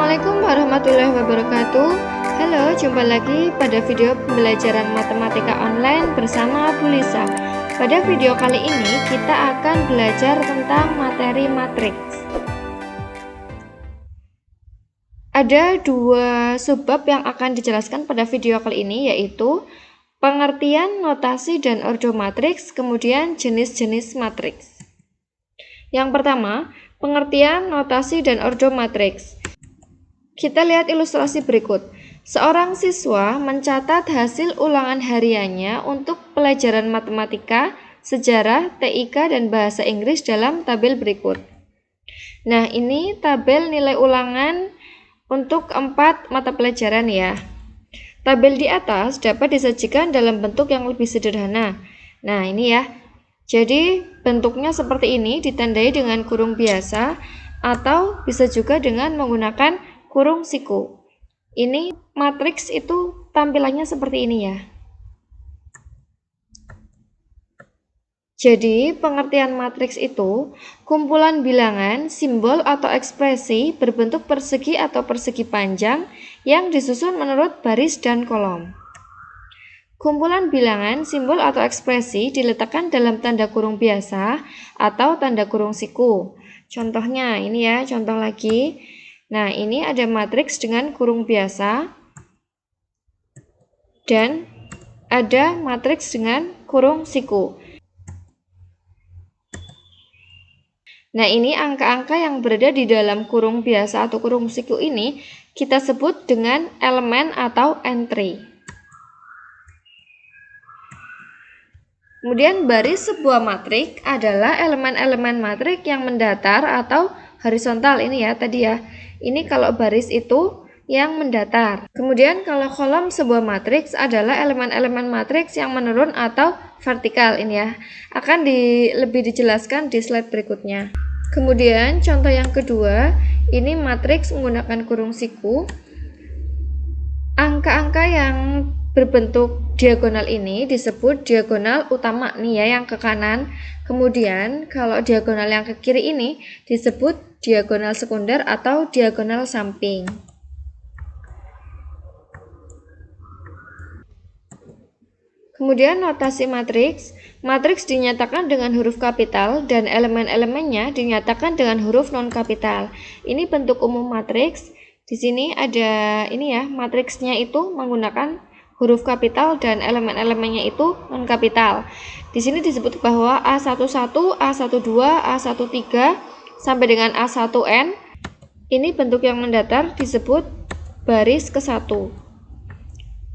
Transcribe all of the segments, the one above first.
Assalamualaikum warahmatullahi wabarakatuh. Halo, jumpa lagi pada video pembelajaran matematika online bersama Bu Lisa. Pada video kali ini kita akan belajar tentang materi matriks. Ada dua subbab yang akan dijelaskan pada video kali ini, yaitu pengertian, notasi, dan ordo matriks, kemudian jenis-jenis matriks. Yang pertama, pengertian, notasi, dan ordo matriks. Kita lihat ilustrasi berikut. Seorang siswa mencatat hasil ulangan hariannya untuk pelajaran matematika, sejarah, TIK, dan bahasa Inggris dalam tabel berikut. Nah, ini tabel nilai ulangan untuk 4 mata pelajaran ya. Tabel di atas dapat disajikan dalam bentuk yang lebih sederhana. Nah, ini ya. Jadi, bentuknya seperti ini, ditandai dengan kurung biasa, atau bisa juga dengan menggunakan kurung siku. Ini matriks itu tampilannya seperti ini ya. Jadi, pengertian matriks itu kumpulan bilangan, simbol atau ekspresi berbentuk persegi atau persegi panjang yang disusun menurut baris dan kolom. Kumpulan bilangan, simbol atau ekspresi diletakkan dalam tanda kurung biasa atau tanda kurung siku. Contohnya ini ya, contoh lagi. Nah, ini ada matriks dengan kurung biasa dan ada matriks dengan kurung siku. Nah, ini angka-angka yang berada di dalam kurung biasa atau kurung siku ini kita sebut dengan elemen atau entry. Kemudian baris sebuah matriks adalah elemen-elemen matriks yang mendatar atau horizontal ini ya tadi ya. Ini kalau baris itu yang mendatar. Kemudian kalau kolom sebuah matriks adalah elemen-elemen matriks yang menurun atau vertikal ini ya. Akan lebih dijelaskan di slide berikutnya. Kemudian contoh yang kedua, ini matriks menggunakan kurung siku. Angka-angka yang berbentuk diagonal ini disebut diagonal utama nih ya, yang ke kanan. Kemudian kalau diagonal yang ke kiri ini disebut diagonal sekunder atau diagonal samping. Kemudian notasi matriks. Matriks dinyatakan dengan huruf kapital dan elemen-elemennya dinyatakan dengan huruf non-kapital. Ini bentuk umum matriks. Di sini ada ini ya, matriksnya itu menggunakan huruf kapital dan elemen-elemennya itu non-kapital. Di sini disebut bahwa A11, A12, A13 sampai dengan A1N ini bentuk yang mendatar disebut baris ke-1.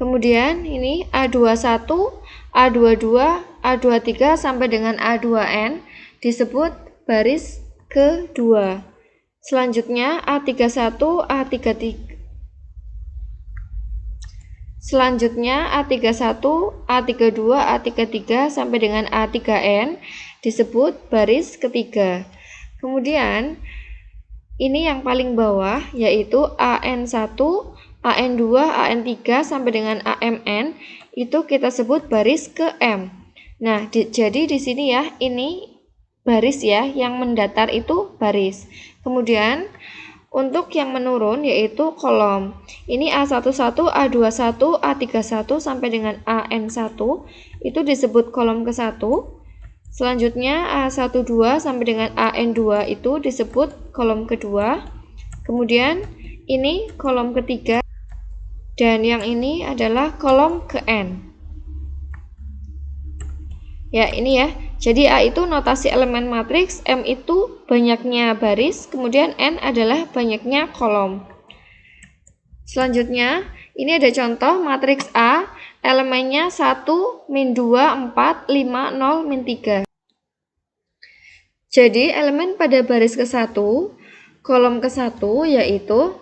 Kemudian ini A21, A22, A23 sampai dengan A2N disebut baris ke-2. Selanjutnya A31, A33. Selanjutnya A31, A32, A33 sampai dengan A3N disebut baris ketiga. Kemudian ini yang paling bawah yaitu AN1, AN2, AN3 sampai dengan AMN itu kita sebut baris ke M. Nah, jadi di sini ya, ini baris ya, yang mendatar itu baris. Kemudian untuk yang menurun yaitu kolom. Ini A11, A21, A31 sampai dengan AN1 itu disebut kolom ke-1. Selanjutnya A12 sampai dengan AN2 itu disebut kolom kedua. Kemudian ini kolom ketiga dan yang ini adalah kolom ke N. Ya, ini ya. Jadi A itu notasi elemen matriks, M itu banyaknya baris, kemudian N adalah banyaknya kolom. Selanjutnya, ini ada contoh matriks A, elemennya 1, min 2, 4, 5, 0, min 3. Jadi, elemen pada baris ke-1, kolom ke-1 yaitu,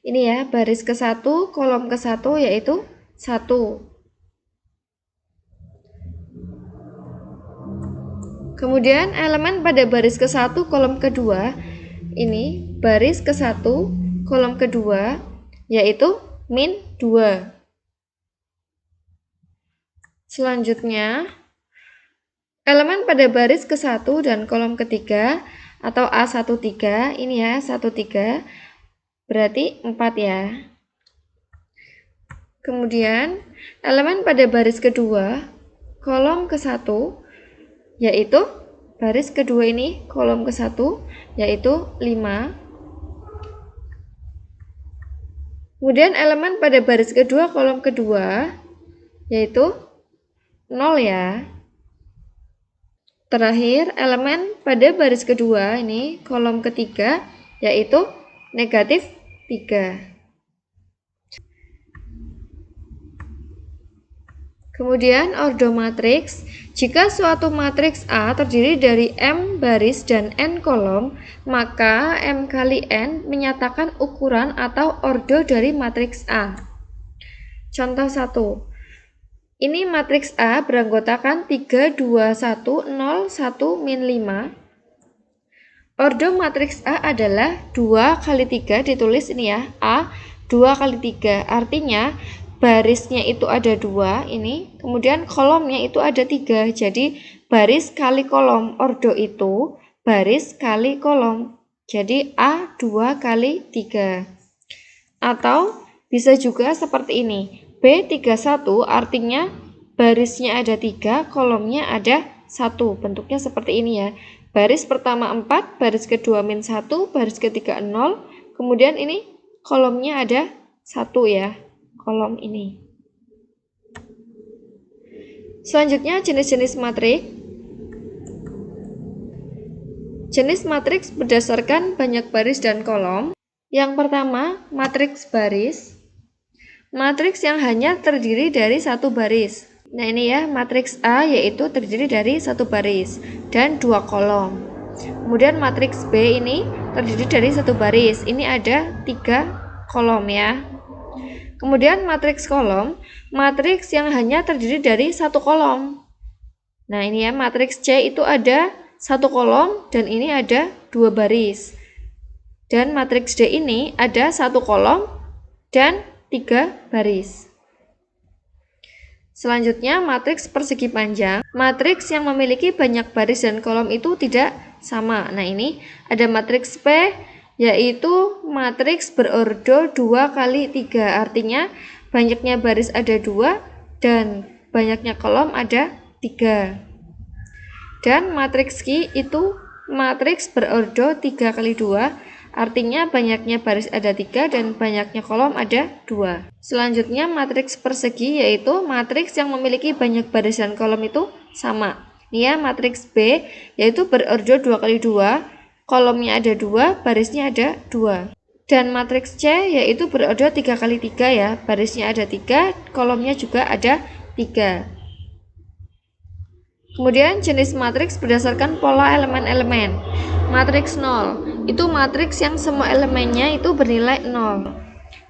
ini ya, baris ke-1, kolom ke-1 yaitu 1. Kemudian elemen pada baris ke-1 kolom kedua ini baris ke-1 kolom kedua yaitu min 2. Selanjutnya elemen pada baris ke-1 dan kolom ketiga atau A13 ini ya, 13 berarti 4 ya. Kemudian elemen pada baris kedua, kolom ke-1, yaitu baris kedua ini, kolom ke-1, yaitu 5. Kemudian elemen pada baris kedua, kolom kedua, yaitu 0 ya. Terakhir, elemen pada baris kedua, ini kolom ketiga, yaitu negatif 3. Kemudian ordo matriks, jika suatu matriks A terdiri dari M baris dan N kolom, maka M kali N menyatakan ukuran atau ordo dari matriks A. Contoh 1. Ini matriks A beranggotakan 3, 2, 1, 0, 1, min 5. Ordo matriks A adalah 2 kali 3, ditulis ini ya, A 2 kali 3, artinya barisnya itu ada 2 ini, kemudian kolomnya itu ada 3, jadi baris kali kolom, ordo itu baris kali kolom, jadi A 2 kali 3. Atau bisa juga seperti ini, B31 artinya barisnya ada 3, kolomnya ada 1, bentuknya seperti ini ya, baris pertama 4, baris kedua min 1, baris ketiga 0, kemudian ini kolomnya ada 1 ya, kolom ini. Selanjutnya jenis-jenis matriks. Jenis matriks berdasarkan banyak baris dan kolom. Yang pertama, matriks baris. Matriks yang hanya terdiri dari satu baris. Nah ini ya, matriks A yaitu terdiri dari satu baris dan 2 kolom. Kemudian matriks B ini terdiri dari satu baris. Ini ada 3 kolom ya. Kemudian matriks kolom, matriks yang hanya terdiri dari satu kolom. Nah ini ya, matriks C itu ada satu kolom dan ini ada 2 baris. Dan matriks D ini ada satu kolom dan 3 baris. Selanjutnya matriks persegi panjang. Matriks yang memiliki banyak baris dan kolom itu tidak sama. Nah ini ada matriks P, yaitu matriks berordo 2 kali 3, artinya banyaknya baris ada 2 dan banyaknya kolom ada 3. Dan matriks Q itu matriks berordo 3 kali 2, artinya banyaknya baris ada 3 dan banyaknya kolom ada 2. Selanjutnya matriks persegi, yaitu matriks yang memiliki banyak baris dan kolom itu sama. Ini ya, matriks B yaitu berordo 2 kali 2, kolomnya ada 2, barisnya ada 2. Dan matriks C yaitu berordo 3 kali 3 ya, barisnya ada 3, kolomnya juga ada 3. Kemudian jenis matriks berdasarkan pola elemen-elemen. Matriks 0, itu matriks yang semua elemennya itu bernilai 0.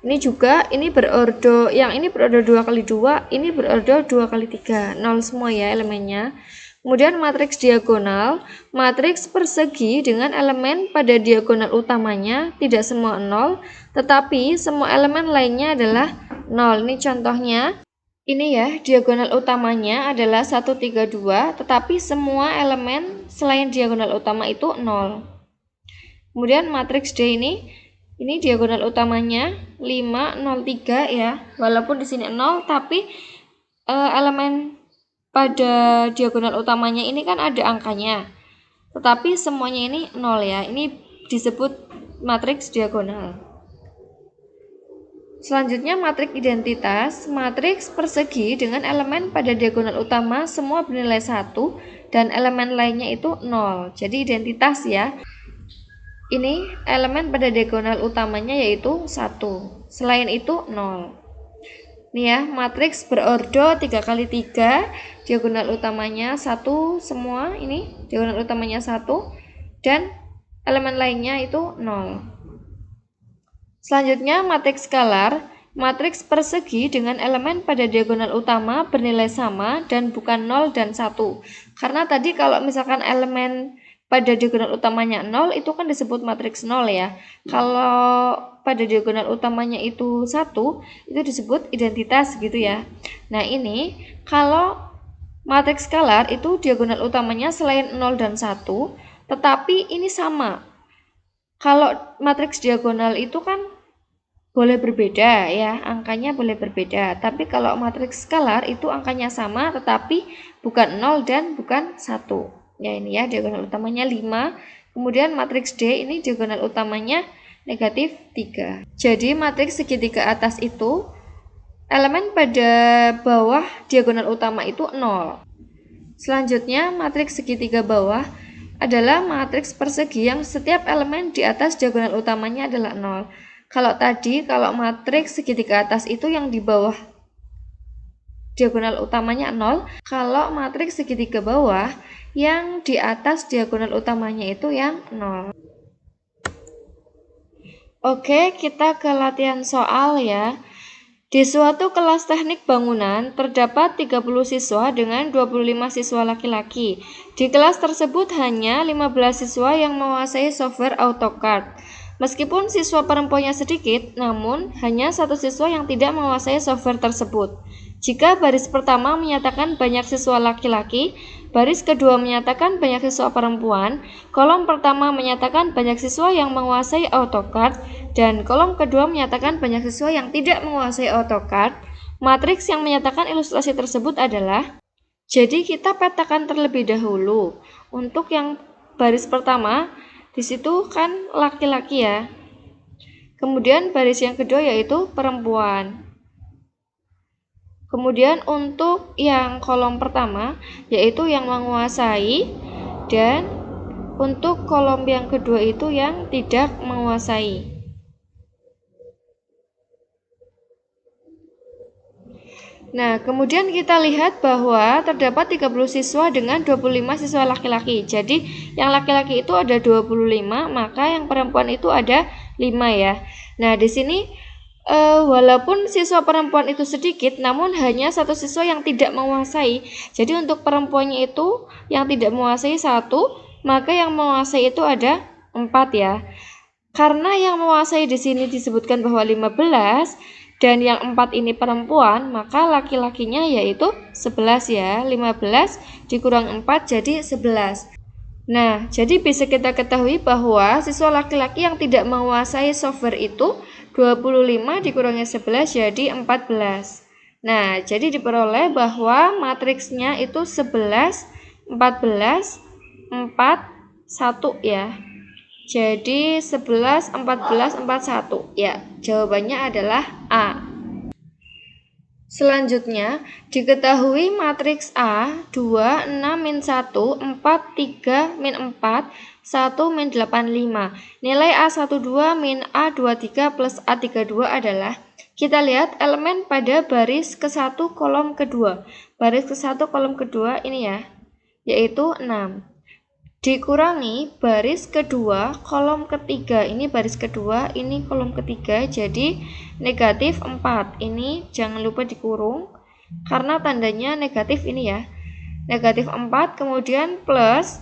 Ini juga, ini berordo, yang ini berordo 2 kali 2, ini berordo 2 kali 3, 0 semua ya elemennya. Kemudian matriks diagonal, matriks persegi dengan elemen pada diagonal utamanya tidak semua 0, tetapi semua elemen lainnya adalah 0. Ini contohnya, ini ya, diagonal utamanya adalah 1, 3, 2, tetapi semua elemen selain diagonal utama itu 0. Kemudian matriks D ini diagonal utamanya 5, 0, 3 ya, walaupun di sini 0, tapi elemen pada diagonal utamanya ini kan ada angkanya, tetapi semuanya ini 0 ya, ini disebut matriks diagonal. Selanjutnya matriks identitas, matriks persegi dengan elemen pada diagonal utama semua bernilai 1 dan elemen lainnya itu 0, jadi identitas ya. Ini elemen pada diagonal utamanya yaitu 1, selain itu 0. Nih ya, matriks berordo 3 kali 3, diagonal utamanya 1 semua, ini diagonal utamanya 1 dan elemen lainnya itu 0. Selanjutnya matriks skalar, matriks persegi dengan elemen pada diagonal utama bernilai sama dan bukan 0 dan 1. Karena tadi kalau misalkan elemen pada diagonal utamanya 0 itu kan disebut matriks 0 ya. Kalau pada diagonal utamanya itu 1, itu disebut identitas gitu ya. Nah ini kalau matriks skalar itu diagonal utamanya selain 0 dan 1, tetapi ini sama. Kalau matriks diagonal itu kan boleh berbeda ya, angkanya boleh berbeda. Tapi kalau matriks skalar itu angkanya sama tetapi bukan 0 dan bukan 1. Ya ini ya, diagonal utamanya 5. Kemudian matriks D ini diagonal utamanya negatif 3. Jadi matriks segitiga atas itu elemen pada bawah diagonal utama itu 0. Selanjutnya matriks segitiga bawah adalah matriks persegi yang setiap elemen di atas diagonal utamanya adalah 0. Kalau matriks segitiga atas itu yang di bawah diagonal utamanya 0, kalau matriks segitiga bawah yang di atas diagonal utamanya itu yang 0. Oke, kita ke latihan soal ya. Di suatu kelas teknik bangunan, terdapat 30 siswa dengan 25 siswa laki-laki. Di kelas tersebut hanya 15 siswa yang menguasai software AutoCAD. Meskipun siswa perempuannya sedikit, namun hanya satu siswa yang tidak menguasai software tersebut. Jika baris pertama menyatakan banyak siswa laki-laki, baris kedua menyatakan banyak siswa perempuan, kolom pertama menyatakan banyak siswa yang menguasai AutoCAD, dan kolom kedua menyatakan banyak siswa yang tidak menguasai AutoCAD, matriks yang menyatakan ilustrasi tersebut adalah. Jadi kita petakan terlebih dahulu. Untuk yang baris pertama, di situ kan laki-laki ya. Kemudian baris yang kedua yaitu perempuan. Kemudian untuk yang kolom pertama yaitu yang menguasai, dan untuk kolom yang kedua itu yang tidak menguasai. Nah, kemudian kita lihat bahwa terdapat 30 siswa dengan 25 siswa laki-laki. Jadi, yang laki-laki itu ada 25, maka yang perempuan itu ada 5 ya. Nah, di sini walaupun siswa perempuan itu sedikit, namun hanya satu siswa yang tidak menguasai. Jadi, untuk perempuannya itu yang tidak menguasai 1, maka yang menguasai itu ada 4 ya. Karena yang menguasai di sini disebutkan bahwa 15, dan yang 4 ini perempuan, maka laki-lakinya yaitu 11 ya. 15 dikurang 4 jadi 11. Nah, jadi bisa kita ketahui bahwa siswa laki-laki yang tidak menguasai software itu 25 dikurangi 11 jadi 14. Nah, jadi diperoleh bahwa matriksnya itu 11, 14, 4, 1 ya. Jadi 11, 14, 41. Ya, jawabannya adalah A. Selanjutnya, diketahui matriks A 2, 6, min 1, 4, 3, min 4, 1, min 8, 5. Nilai A12 min A23 plus A32 adalah, kita lihat elemen pada baris ke-1 kolom kedua. Baris ke-1 kolom kedua ini ya, yaitu 6. Dikurangi baris kedua kolom ketiga, ini baris kedua, ini kolom ketiga, jadi negatif 4. Ini jangan lupa dikurung karena tandanya negatif ini ya, negatif 4. Kemudian plus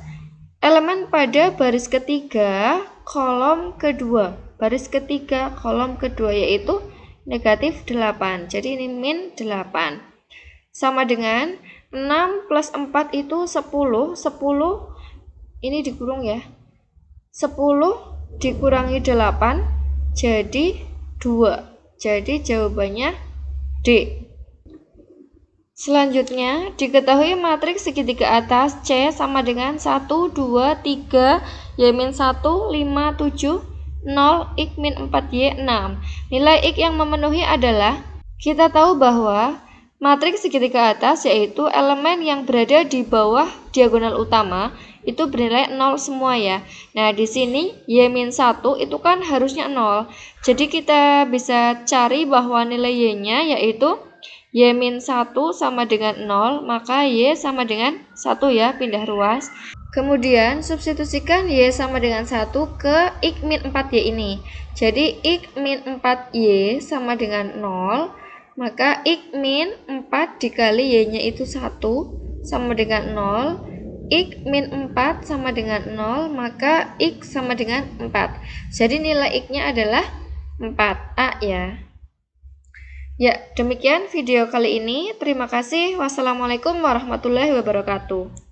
elemen pada baris ketiga kolom kedua, baris ketiga kolom kedua yaitu negatif 8, jadi ini min 8 sama dengan 6 plus 4 itu 10, 10 ini dikurung ya, 10 dikurangi 8 jadi 2. Jadi jawabannya D. Selanjutnya, diketahui matriks segitiga atas C sama dengan 1, 2, 3, Y-1, 5, 7, 0, X-4, Y6. Nilai X yang memenuhi adalah, kita tahu bahwa matriks segitiga atas yaitu elemen yang berada di bawah diagonal utama itu bernilai 0 semua ya. Nah, di sini Y-1 itu kan harusnya 0. Jadi kita bisa cari bahwa nilai Y-nya yaitu Y-1 sama dengan 0, maka Y sama dengan 1 ya, pindah ruas. Kemudian substitusikan Y sama dengan 1 ke X-4Y ini. Jadi X-4Y sama dengan 0, maka X-4 dikali Y-nya itu 1 sama dengan 0. X-4 sama dengan 0, maka X sama dengan 4. Jadi nilai X-nya adalah 4A ya. Ya, demikian video kali ini. Terima kasih. Wassalamualaikum warahmatullahi wabarakatuh.